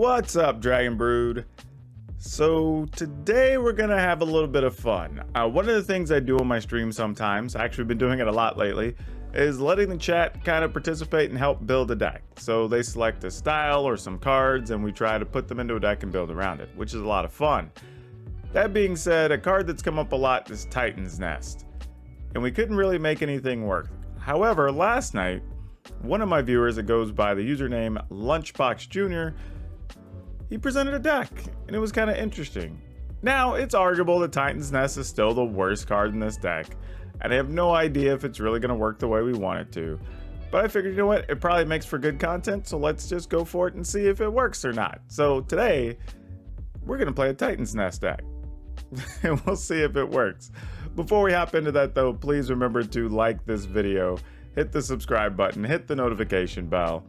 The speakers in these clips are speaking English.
What's up, Dragon Brood? So today we're gonna have a little bit of fun. One of the things I do on my stream sometimes, actually been doing it a lot lately, is letting the chat kind of participate and help build a deck. So they select a style or some cards and we try to put them into a deck and build around it, which is a lot of fun. That being said, a card that's come up a lot is Titan's Nest, and we couldn't really make anything work. However, last night, one of my viewers that goes by the username Lunchbox Jr., he presented a deck, and it was kind of interesting. Now, it's arguable that Titan's Nest is still the worst card in this deck, and I have no idea if it's really going to work the way we want it to. But I figured, you know what, it probably makes for good content, so let's just go for it and see if it works or not. So today, we're going to play a Titan's Nest deck, and we'll see if it works. Before we hop into that though, please remember to like this video, hit the subscribe button, hit the notification bell,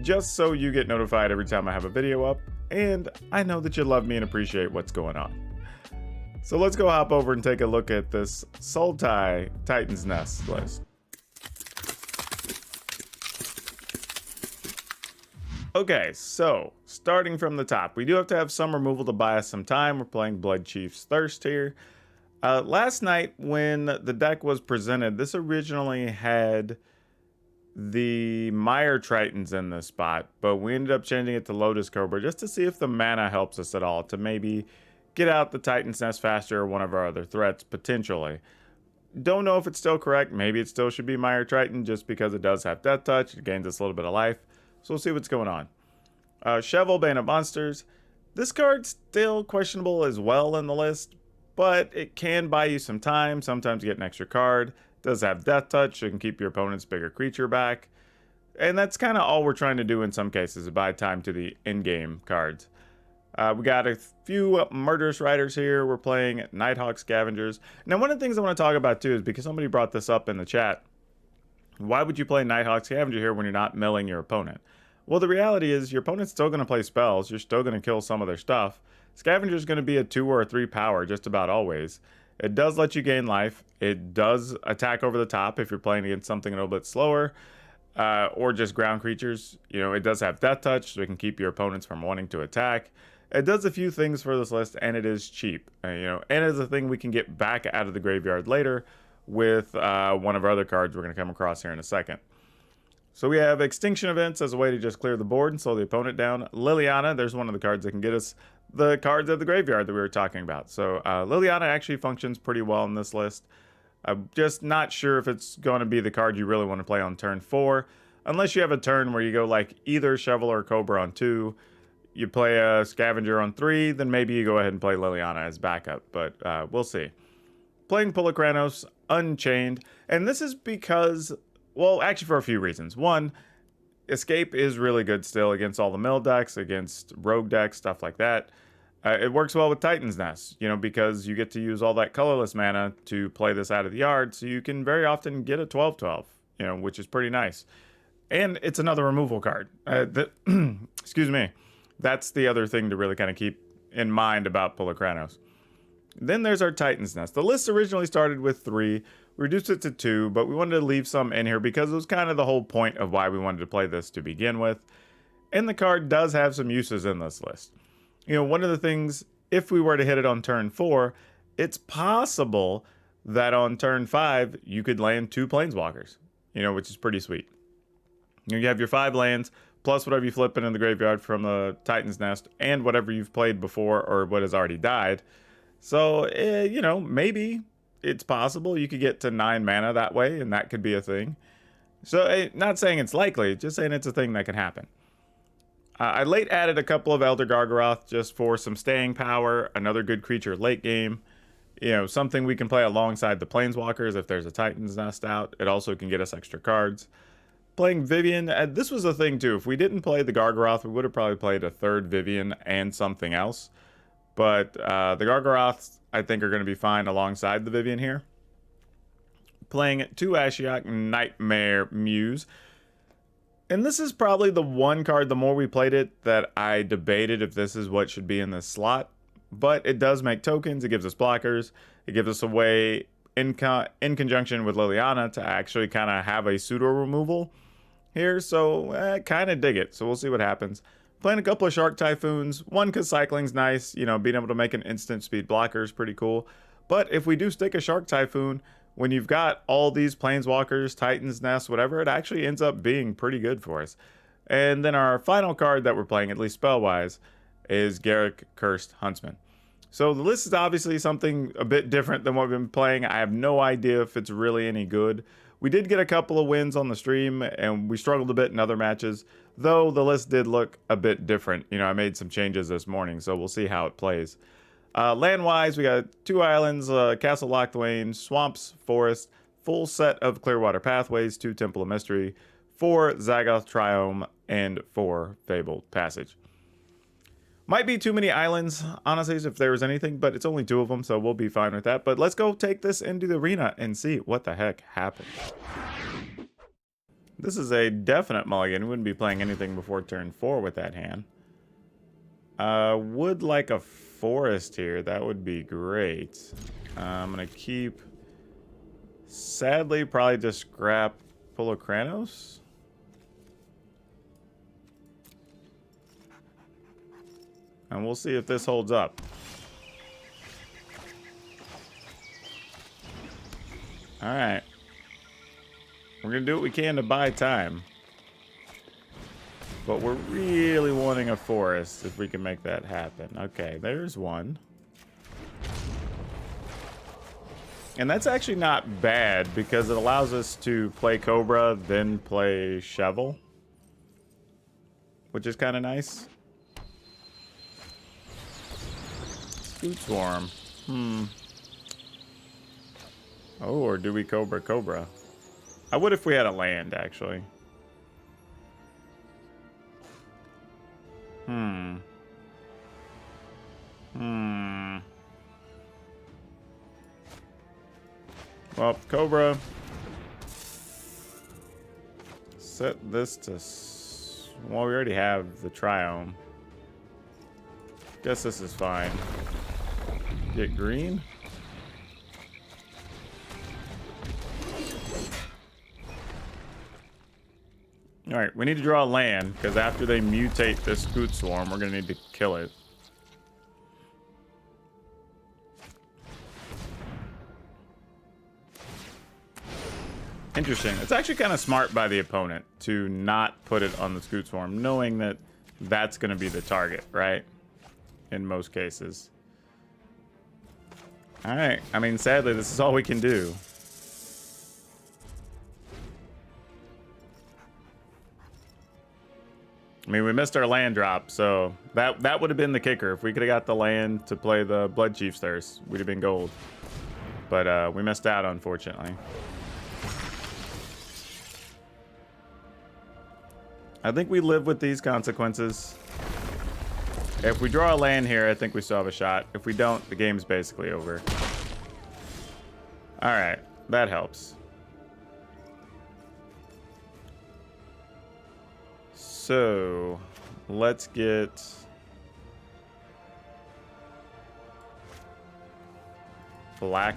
just so you get notified every time I have a video up, and I know that you love me and appreciate what's going on. So let's go hop over and take a look at this Sultai Titan's Nest list. Okay, so starting from the top, we do have to have some removal to buy us some time. We're playing Blood Chief's Thirst here. Last night when the deck was presented, this originally had the Mire Tritons in this spot, but we ended up changing it to Lotus Cobra just to see if the mana helps us at all to maybe get out the Titan's Nest faster or one of our other threats potentially. Don't know if it's still correct. Maybe it still should be Mire Triton just because it does have Death Touch. It gains us a little bit of life. So we'll see what's going on. Shovel, Bane of Monsters. This card's still questionable as well in the list, but it can buy you some time. Sometimes you get an extra card. Does have Death Touch, so you can keep your opponent's bigger creature back. And that's kind of all we're trying to do in some cases, is buy time to the in-game cards. We got a few Murderous Riders here. We're playing Nighthawk Scavengers. Now, one of the things I want to talk about too is because somebody brought this up in the chat. Why would you play Nighthawk Scavenger here when you're not milling your opponent? Well, the reality is your opponent's still going to play spells. You're still going to kill some of their stuff. Scavenger's going to be a 2 or a 3 power just about always. It does let you gain life. It does attack over the top if you're playing against something a little bit slower, or just ground creatures. You know, it does have Death Touch, so it can keep your opponents from wanting to attack. It does a few things for this list, and it is cheap. And it's a thing we can get back out of the graveyard later with one of our other cards we're going to come across here in a second. So we have Extinction Events as a way to just clear the board and slow the opponent down. Liliana, there's one of the cards that can get us the cards of the graveyard that we were talking about. So Liliana actually functions pretty well in this list. I'm just not sure if it's going to be the card you really want to play on turn 4. Unless you have a turn where you go like either Shovel or Cobra on 2. You play a Scavenger on 3, then maybe you go ahead and play Liliana as backup. But we'll see. Playing Polakranos Unchained. And this is because, well, actually for a few reasons. One, Escape is really good still against all the mill decks, against rogue decks, stuff like that. It works well with Titan's Nest, because you get to use all that colorless mana to play this out of the yard, so you can very often get a 12/12, which is pretty nice. And it's another removal card. Excuse me. That's the other thing to really kind of keep in mind about Polakranos. Then there's our Titan's Nest. The list originally started with 3. We reduced it to 2, but we wanted to leave some in here because it was kind of the whole point of why we wanted to play this to begin with. And the card does have some uses in this list. One of the things, if we were to hit it on turn 4, it's possible that on turn 5, you could land 2 Planeswalkers, which is pretty sweet. You have your 5 lands, plus whatever you flip in the graveyard from the Titan's Nest, and whatever you've played before or what has already died. So, maybe it's possible you could get to 9 mana that way, and that could be a thing. So, not saying it's likely, just saying it's a thing that can happen. I late added a couple of Elder Gargaroth just for some staying power, another good creature late game. Something we can play alongside the Planeswalkers if there's a Titan's Nest out. It also can get us extra cards. Playing Vivian, this was a thing too. If we didn't play the Gargaroth, we would have probably played a 3rd Vivian and something else. But the Gargaroths, I think, are going to be fine alongside the Vivian here. Playing 2 Ashiok Nightmare Muse. And this is probably the one card, the more we played it, that I debated if this is what should be in this slot. But it does make tokens, it gives us blockers, it gives us a way, in conjunction with Liliana, to actually kind of have a pseudo removal here. So, kind of dig it. So we'll see what happens. Playing a couple of Shark Typhoons. One, because cycling's nice. You know, being able to make an instant speed blocker is pretty cool. But if we do stick a Shark Typhoon, when you've got all these Planeswalkers, Titans, Nest, whatever, it actually ends up being pretty good for us. And then our final card that we're playing, at least spell-wise, is Garruk, Cursed Huntsman. So the list is obviously something a bit different than what we've been playing. I have no idea if it's really any good. We did get a couple of wins on the stream, and we struggled a bit in other matches, though the list did look a bit different. You know, I made some changes this morning, so we'll see how it plays. Land-wise, we got 2 islands, Castle Locthwain, Swamps, Forest, full set of Clearwater Pathways, 2 Temple of Mystery, 4 Zagoth Triome, and 4 Fabled Passage. Might be too many islands, honestly, if there was anything, but it's only 2 of them, so we'll be fine with that. But let's go take this into the arena and see what the heck happened. This is a definite mulligan. We wouldn't be playing anything before turn 4 with that hand. Would like a forest here. That would be great. I'm going to keep... Sadly, probably just scrap Pulokranos. And we'll see if this holds up. Alright. We're going to do what we can to buy time. But we're really wanting a forest if we can make that happen. Okay, there's one. And that's actually not bad because it allows us to play Cobra, then play Shovel. Which is kind of nice. Scoot Swarm. Oh, or do we Cobra? I would if we had a land, actually. Well, Cobra. Set this to... Well, we already have the Triome. Guess this is fine. Get green. Alright, we need to draw a land, because after they mutate this Scoot Swarm, we're going to need to kill it. Interesting. It's actually kind of smart by the opponent to not put it on the Scoot Swarm, knowing that that's going to be the target, right? In most cases. Alright, I mean, sadly, this is all we can do. I mean, we missed our land drop, so that would have been the kicker. If we could have got the land to play the Blood Chief's Thirst, we'd have been gold. But we missed out, unfortunately. I think we live with these consequences. If we draw a land here, I think we still have a shot. If we don't, the game's basically over. Alright, that helps. So, let's get... Black.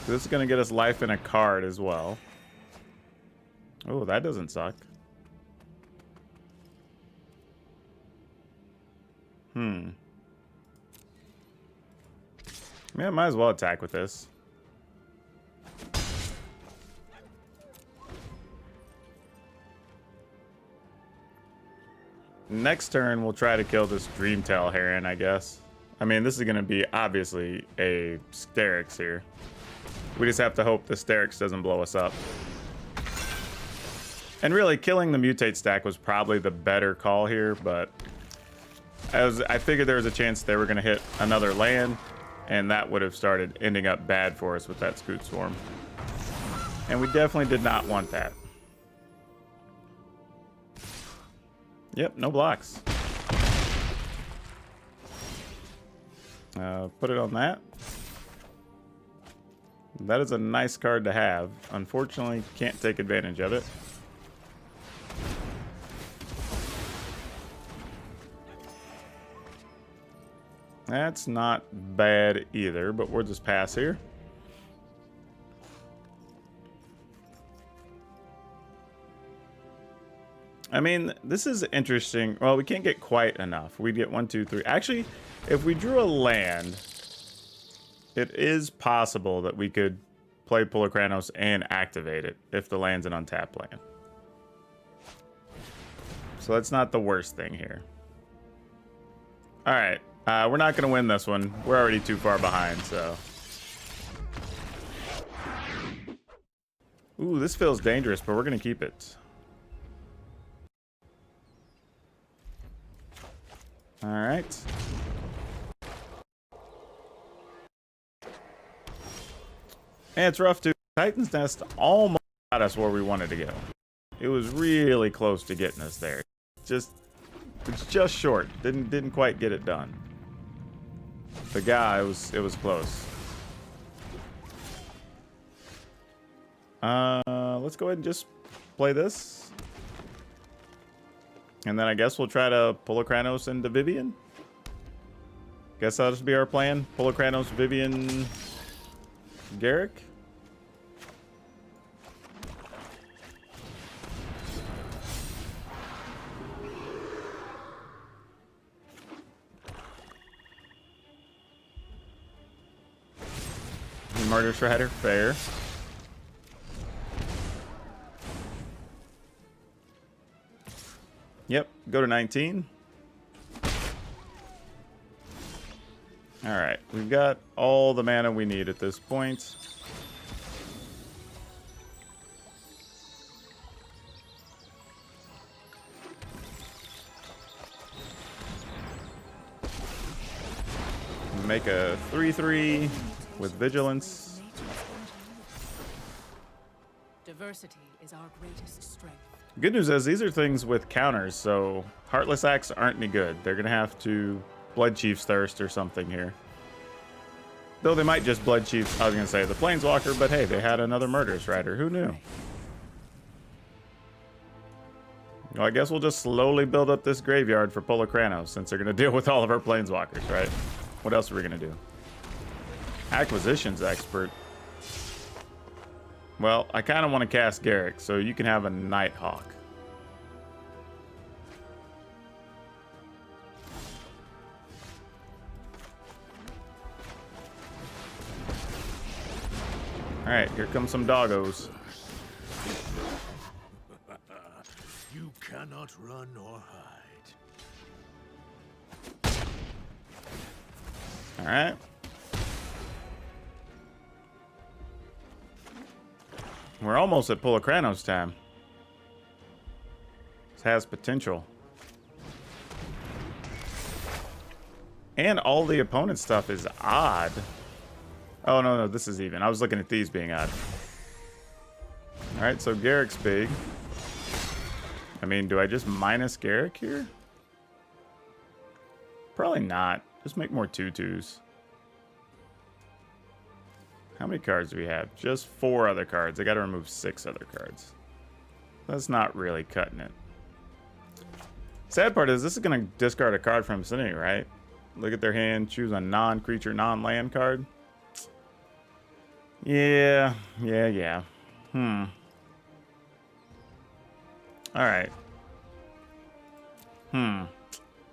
This is going to get us life in a card as well. Oh, that doesn't suck. Yeah, might as well attack with this. Next turn, we'll try to kill this Dreamtail Heron, I guess. I mean, this is going to be obviously a Sterix here. We just have to hope the Sterix doesn't blow us up. And really, killing the Mutate stack was probably the better call here, but I figured there was a chance they were going to hit another land, and that would have started ending up bad for us with that Scoot Swarm. And we definitely did not want that. Yep, no blocks. Put it on that. That is a nice card to have. Unfortunately, can't take advantage of it. That's not bad either, but we'll just pass here. I mean, this is interesting. Well, we can't get quite enough. We'd get 1, 2, 3. Actually, if we drew a land, it is possible that we could play Pulokranos and activate it if the land's an untapped land. So that's not the worst thing here. All right. We're not going to win this one. We're already too far behind, so. Ooh, this feels dangerous, but we're going to keep it. All right. And it's rough, too. Titan's Nest almost got us where we wanted to go. It was really close to getting us there. It's just short. Didn't quite get it done. But yeah, it was close. Let's go ahead and just play this. And then I guess we'll try to Pulokranos into Vivian. Guess that'll just be our plan. Pulokranos, Vivian, Garrick. Murder Shredder, fair. Yep, go to 19. Alright, we've got all the mana we need at this point. Make a 3/3 with Vigilance. Diversity is our greatest strength. Good news is these are things with counters, so Heartless Axe aren't any good. They're gonna have to Blood Chief's Thirst or something here. Though they might just Blood Chief, I was gonna say the Planeswalker, but hey, they had another Murderous Rider. Who knew? Well, I guess we'll just slowly build up this graveyard for Pulokranos since they're gonna deal with all of our Planeswalkers, right? What else are we gonna do? Acquisitions Expert. Well, I kind of want to cast Garrick, so you can have a Nighthawk. Alright, here come some doggos. You cannot run or hide. Alright. We're almost at Pulokranos time. This has potential. And all the opponent stuff is odd. Oh, no, this is even. I was looking at these being odd. Alright, so Garrick's big. I mean, do I just minus Garrick here? Probably not. Just make more 2/2s. How many cards do we have? Just 4 other cards. I gotta remove 6 other cards. That's not really cutting it. Sad part is this is gonna discard a card from Vicinity, right? Look at their hand, choose a non-creature, non-land card. Yeah. Alright. I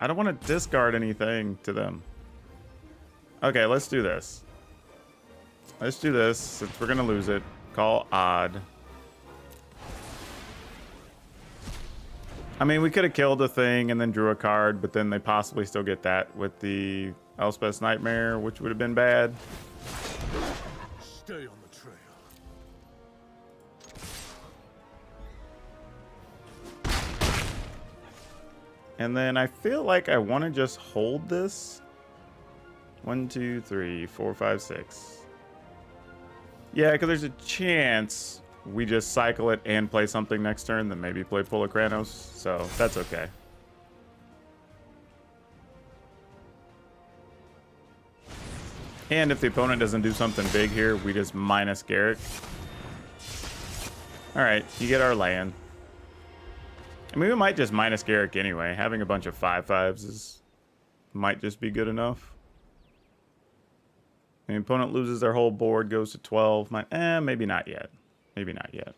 don't want to discard anything to them. Okay, let's do this. Let's do this, since we're gonna lose it. Call odd. I mean, we could have killed a thing and then drew a card, but then they possibly still get that with the Elspeth's Nightmare, which would have been bad. Stay on the trail. And then I feel like I want to just hold this. 1, 2, 3, 4, 5, 6. Yeah, because there's a chance we just cycle it and play something next turn, then maybe play Pulokranos, so that's okay. And if the opponent doesn't do something big here, we just minus Garrick. Alright, you get our land. I mean, we might just minus Garrick anyway. Having a bunch of 5/5s might just be good enough. The opponent loses their whole board, goes to 12. Maybe not yet. Maybe not yet.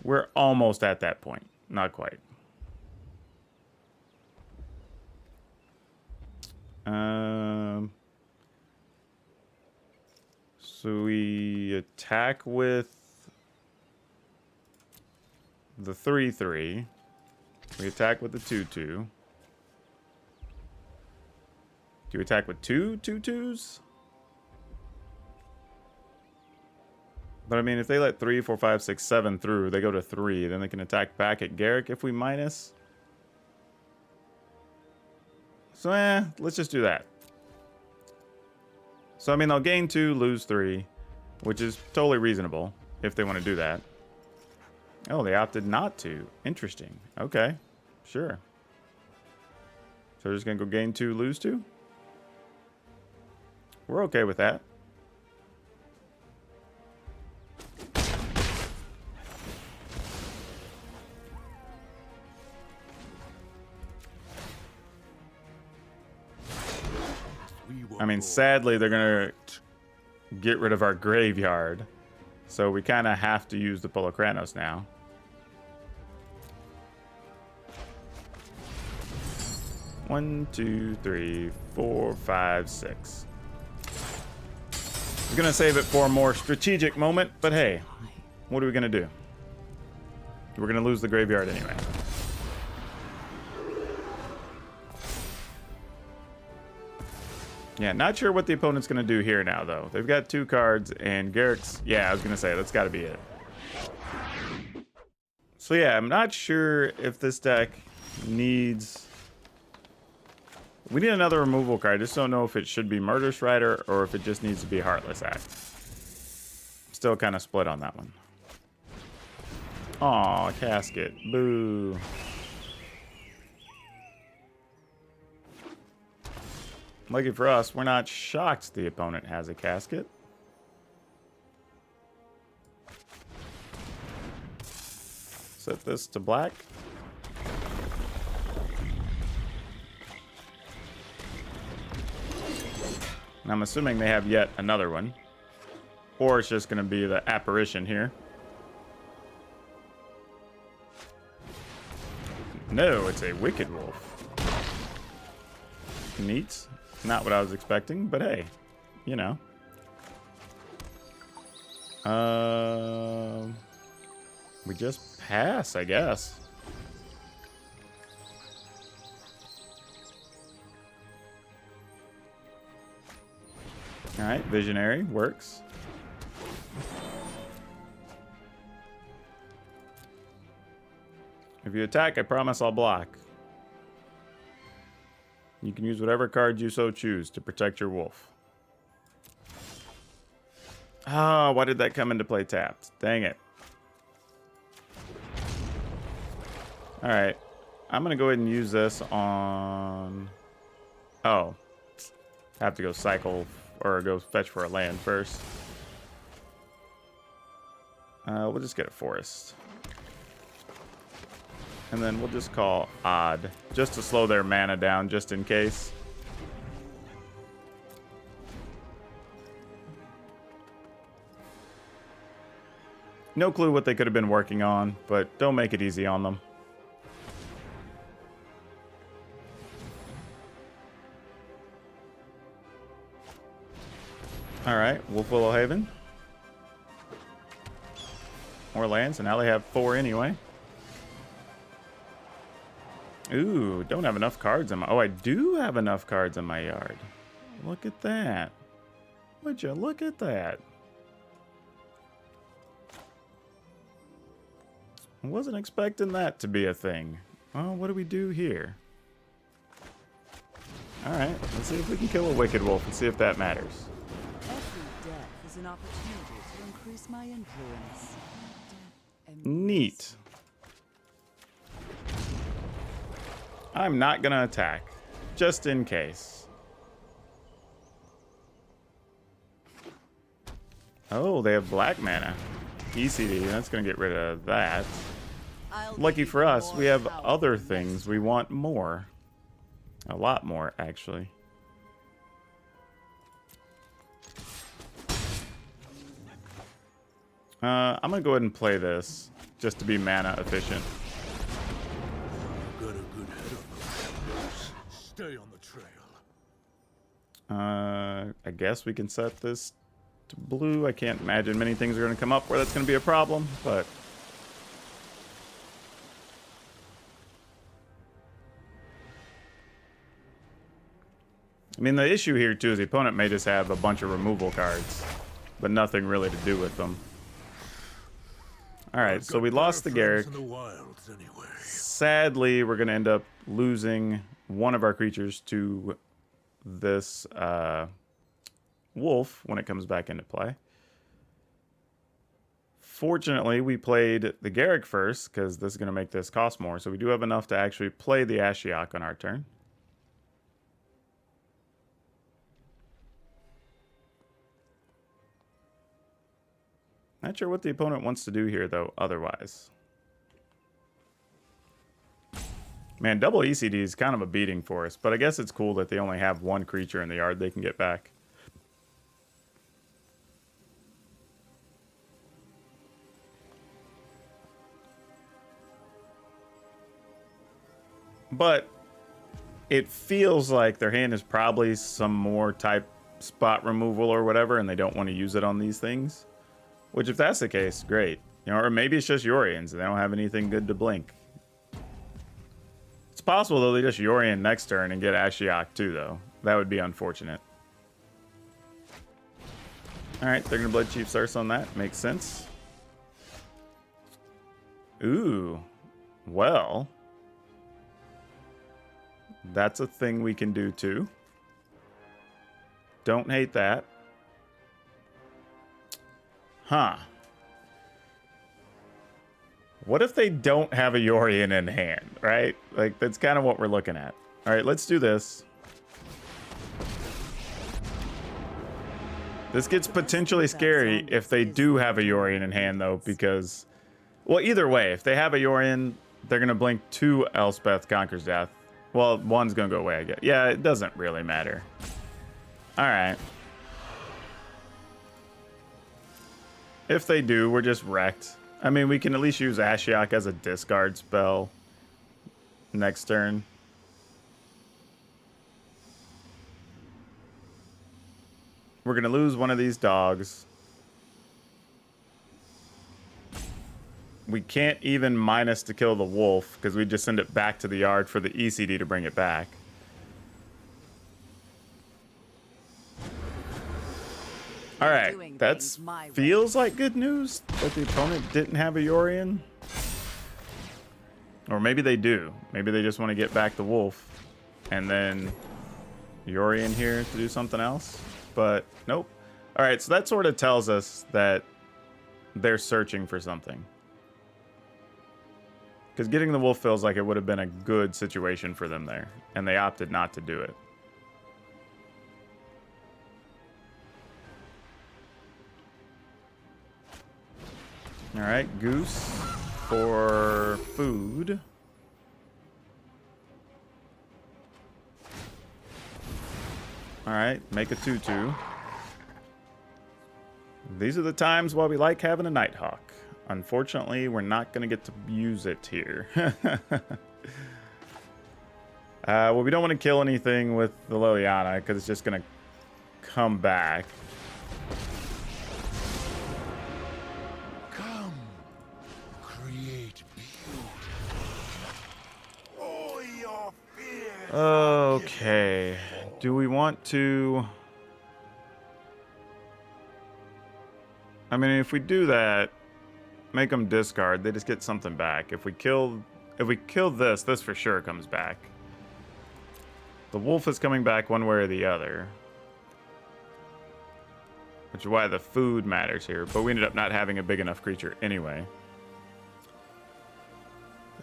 We're almost at that point. Not quite. So we attack with the 3/3. We attack with the 2/2. Do you attack with 2/2s? But I mean, if they let 3, 4, 5, 6, 7 through, they go to 3. Then they can attack back at Garrick if we minus. So, let's just do that. So, I mean, they'll gain 2, lose 3, which is totally reasonable if they want to do that. Oh, they opted not to. Interesting. Okay, sure. So, they're just going to go gain 2, lose 2? We're okay with that. I mean, sadly, they're going to get rid of our graveyard. So we kind of have to use the Polokranos now. One, 2, 3, 4, 5, 6. We're going to save it for a more strategic moment, but hey, what are we going to do? We're going to lose the graveyard anyway. Yeah, not sure what the opponent's going to do here now, though. They've got 2 cards, and Garrick's... Yeah, I was going to say, that's got to be it. So yeah, I'm not sure if this deck needs... We need another removal card. I just don't know if it should be Murderous Rider or if it just needs to be Heartless Act. Still kind of split on that one. Aw, Casket. Boo. Lucky for us, we're not shocked the opponent has a Casket. Set this to black. And I'm assuming they have yet another one. Or it's just going to be the apparition here. No, it's a Wicked Wolf. Neat. Not what I was expecting, but hey, you know. We just pass, I guess. All right, Visionary works. If you attack, I promise I'll block. You can use whatever card you so choose to protect your wolf. Ah, why did that come into play tapped? Dang it. Alright. I'm going to go ahead and use this on... Oh. I have to go cycle or go fetch for a land first. We'll just get a forest. And then we'll just call Odd, just to slow their mana down, just in case. No clue what they could have been working on, but don't make it easy on them. Alright, Wolf Willow Haven. More lands, and now they have 4 anyway. Ooh, don't have enough cards in my... Oh, I do have enough cards in my yard. Look at that. Would you look at that? I wasn't expecting that to be a thing. Well, what do we do here? Alright, let's see if we can kill a Wicked Wolf and see if that matters. Every death is an opportunity to increase my influence. Neat. I'm not gonna attack, just in case. Oh, they have black mana. ECD, that's gonna get rid of that. Lucky for us, we have other things we want more. A lot more, actually. I'm going to go ahead and play this just to be mana efficient. Got a good head on those. Stay on the trail. I guess we can set this to blue. I can't imagine many things are going to come up where that's going to be a problem, but... I mean, the issue here, too, is the opponent may just have a bunch of removal cards, but nothing really to do with them. Alright, so we lost the Garrick. Sadly, we're going to end up losing one of our creatures to this wolf when it comes back into play. Fortunately, we played the Garrick first, because this is going to make this cost more, so we do have enough to actually play the Ashiok on our turn. Not sure what the opponent wants to do here, though, otherwise. Man, double ECD is kind of a beating for us, but I guess it's cool that they only have one creature in the yard they can get back. But it feels like their hand is probably some more type spot removal or whatever, and they don't want to use it on these things. Which, if that's the case, great. You know, or maybe it's just Yorians and they don't have anything good to blink. It's possible, though, they just Yorian next turn and get Ashiok, too, though. That would be unfortunate. Alright, they're going to Blood Chief Thirst on that. Makes sense. Ooh. Well. That's a thing we can do, too. Don't hate that. Huh. What if they don't have a Yorian in hand, right? Like, that's kind of what we're looking at. All right, let's do this. This gets potentially scary if they do have a Yorian in hand, though, because... Well, either way, if they have a Yorian, they're going to blink 2 Elspeth Conquers Death. Well, one's going to go away, I guess. Yeah, it doesn't really matter. All right. If they do, we're just wrecked. I mean, we can at least use Ashiok as a discard spell next turn. We're going to lose one of these dogs. We can't even minus to kill the wolf because we just send it back to the yard for the ECD to bring it back. All right, that feels like good news that the opponent didn't have a Yorian. Or maybe they do. Maybe they just want to get back the wolf and then Yorian here to do something else. But nope. All right, so that sort of tells us that they're searching for something. Because getting the wolf feels like it would have been a good situation for them there. And they opted not to do it. All right, Goose for food. All right, make a 2/2. These are the times why we like having a Nighthawk. Unfortunately, we're not going to get to use it here. Well, we don't want to kill anything with the Liliana because it's just going to come back. Okay. Do we want to... I mean, if we do that, make them discard, they just get something back. If we kill this, this for sure comes back. The wolf is coming back one way or the other. Which is why the food matters here. But we ended up not having a big enough creature anyway.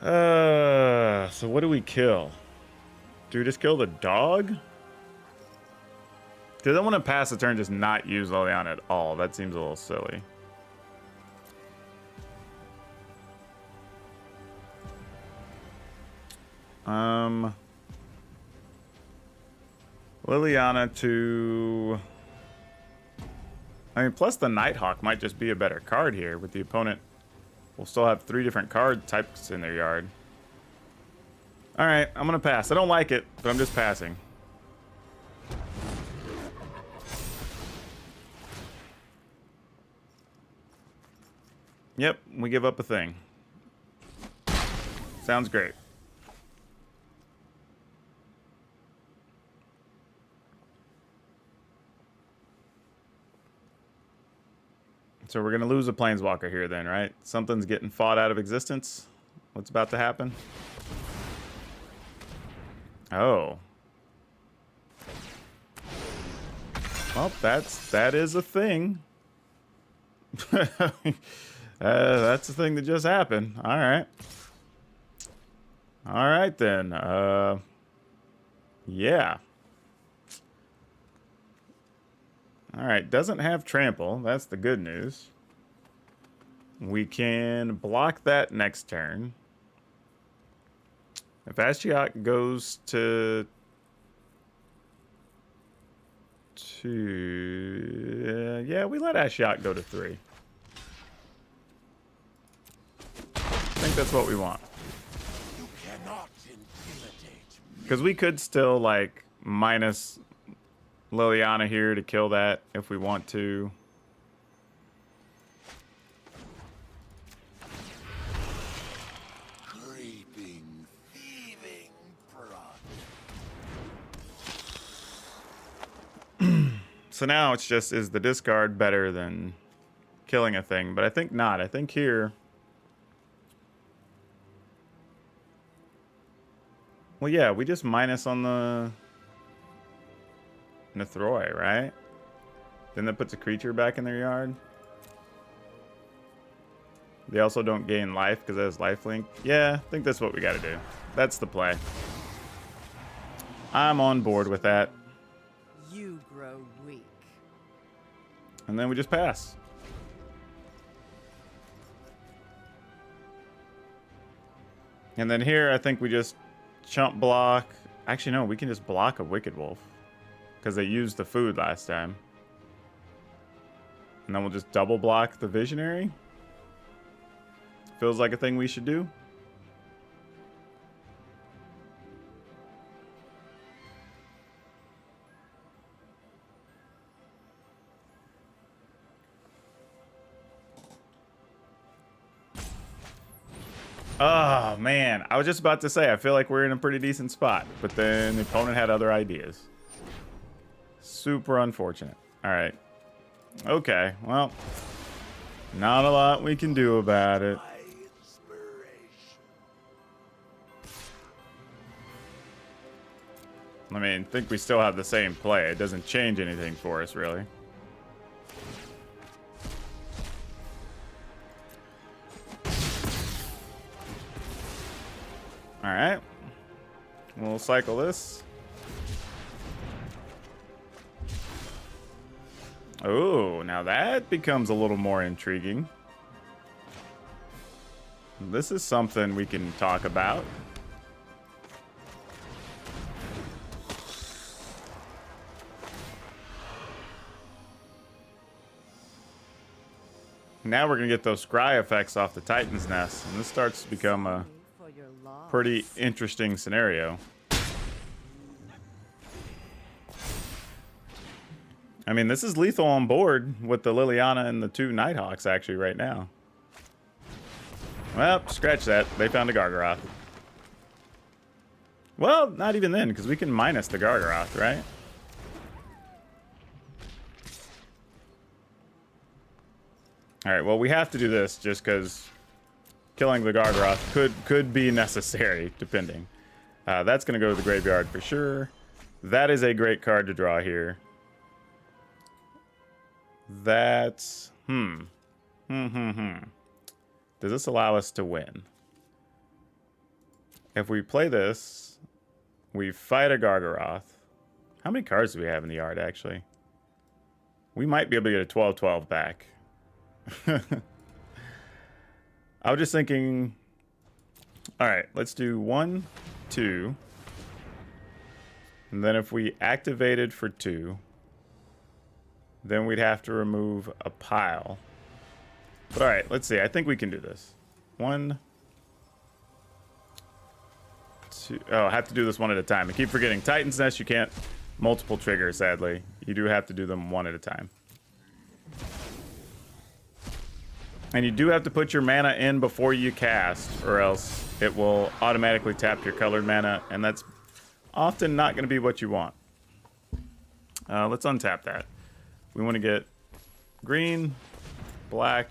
So what do we kill? Do we just kill the dog? Because I want to pass the turn, just not use Liliana at all. That seems a little silly. Liliana to I mean, plus the Nighthawk might just be a better card here with the opponent. We'll still have 3 different card types in their yard. All right, I'm gonna pass. I don't like it, but I'm just passing. Yep, we give up a thing. Sounds great. So we're going to lose a Planeswalker here then, right? Something's getting fought out of existence. What's about to happen? Oh. Well, that is a thing. That's the thing that just happened. All right. All right, then. Yeah. All right, doesn't have trample. That's the good news. We can block that next turn. If Ashiok goes to 2... yeah, we let Ashiok go to 3. I think that's what we want. You cannot intimidate me. Because we could still, like, minus Liliana here to kill that if we want to. Creeping, thieving pride. So now it's just, is the discard better than killing a thing? But I think not. I think here... well, yeah, we just minus on the Nethroi, right? Then that puts a creature back in their yard. They also don't gain life because it has lifelink. Yeah, I think that's what we got to do. That's the play. I'm on board with that. You grow weak. And then we just pass. And then here, I think we just chump block. Actually, no, we can just block a Wicked Wolf. Because they used the food last time. And then we'll just double block the Visionary. Feels like a thing we should do. Oh, man. I was just about to say, I feel like we're in a pretty decent spot. But then the opponent had other ideas. Super unfortunate. All right. Okay, well, not a lot we can do about it. My inspiration. I mean, I think we still have the same play. It doesn't change anything for us, really. All right. We'll cycle this. Oh, now that becomes a little more intriguing. This is something we can talk about. Now we're going to get those scry effects off the Titan's Nest, and this starts to become a For your loss. pretty interesting scenario. I mean, this is lethal on board with the Liliana and the 2 Nighthawks actually right now. Well, scratch that. They found a Gargaroth. Well, not even then, because we can minus the Gargaroth, right? Alright, well, we have to do this just because killing the Gargaroth could be necessary, depending. That's going to go to the graveyard for sure. That is a great card to draw here. That's... Does this allow us to win? If we play this, we fight a Gargaroth. How many cards do we have in the yard, actually? We might be able to get a 12-12 back. I was just thinking... Alright, let's do 1, 2. And then if we activated for 2... then we'd have to remove a pile. But all right, let's see. I think we can do this. 1, 2. Oh, I have to do this one at a time. I keep forgetting. Titan's Nest, you can't multiple trigger, sadly. You do have to do them one at a time. And you do have to put your mana in before you cast, or else it will automatically tap your colored mana, and that's often not going to be what you want. Let's untap that. We want to get green, black.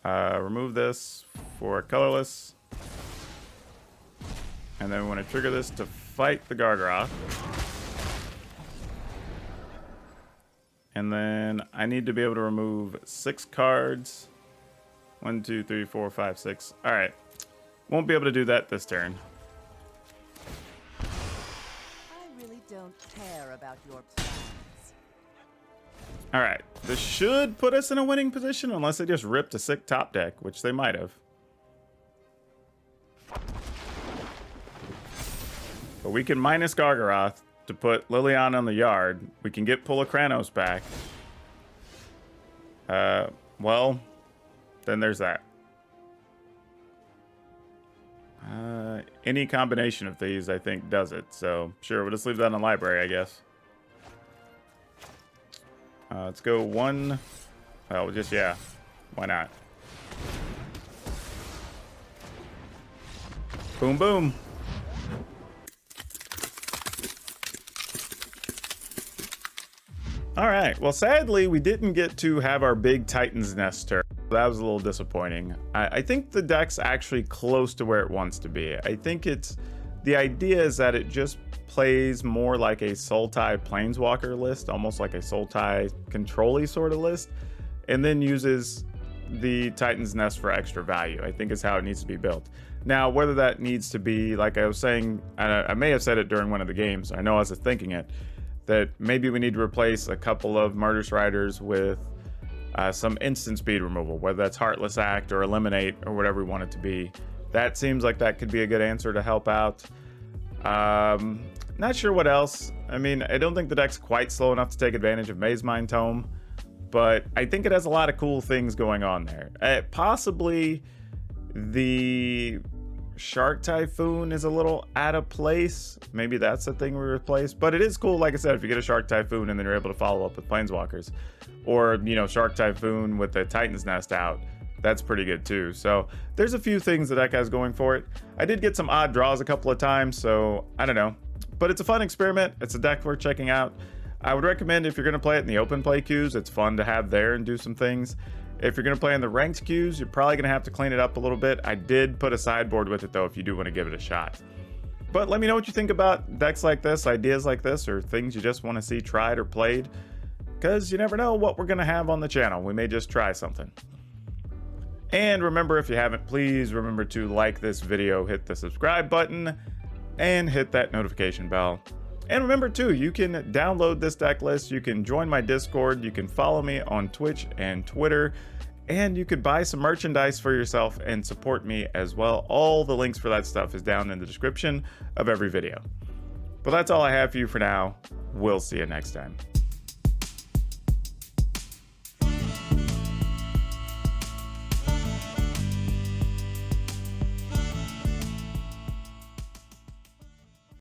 Remove this for colorless. And then we want to trigger this to fight the Gargaroth. And then I need to be able to remove 6 cards. 1, 2, 3, 4, 5, 6. All right. Won't be able to do that this turn. I really don't care about your plans. All right. This should put us in a winning position unless they just ripped a sick top deck, which they might have. But we can minus Gargaroth to put Liliana on the yard. We can get Pulakranos back. Well, then there's that. Any combination of these, I think, does it. So, sure, we'll just leave that in the library, I guess. Let's go 1. Well, just, yeah. Why not? Boom, boom. All right. Well, sadly, we didn't get to have our big Titan's Nest turn. That was a little disappointing. I think the deck's actually close to where it wants to be. I think the idea is that it just plays more like a Sultai Planeswalker list, almost like a Sultai Control-y sort of list, and then uses the Titan's Nest for extra value, I think is how it needs to be built. Now, whether that needs to be, like I was saying, I may have said it during one of the games, I know I was thinking it, that maybe we need to replace a couple of Murderous Riders with some instant speed removal, whether that's Heartless Act or Eliminate or whatever we want it to be. That seems like that could be a good answer to help out. Not sure what else. I mean, I don't think the deck's quite slow enough to take advantage of Mazemind Tome, but I think it has a lot of cool things going on there. Possibly the Shark Typhoon is a little out of place. Maybe that's the thing we replace. But it is cool, like I said, if you get a Shark Typhoon and then you're able to follow up with Planeswalkers. Or, you know, Shark Typhoon with the Titan's Nest out. That's pretty good too. So there's a few things the deck has going for it. I did get some odd draws a couple of times, so I don't know. But it's a fun experiment. It's a deck worth checking out. I would recommend if you're going to play it in the open play queues, it's fun to have there and do some things. If you're going to play in the ranked queues, you're probably going to have to clean it up a little bit. I did put a sideboard with it, though, if you do want to give it a shot. But let me know what you think about decks like this, ideas like this, or things you just want to see tried or played. Because you never know what we're going to have on the channel. We may just try something. And remember, if you haven't, please remember to like this video, hit the subscribe button, and hit that notification bell. And remember too, you can download this deck list, you can join my Discord, you can follow me on Twitch and Twitter, and you could buy some merchandise for yourself and support me as well. All the links for that stuff is down in the description of every video. But that's all I have for you for now. We'll see you next time.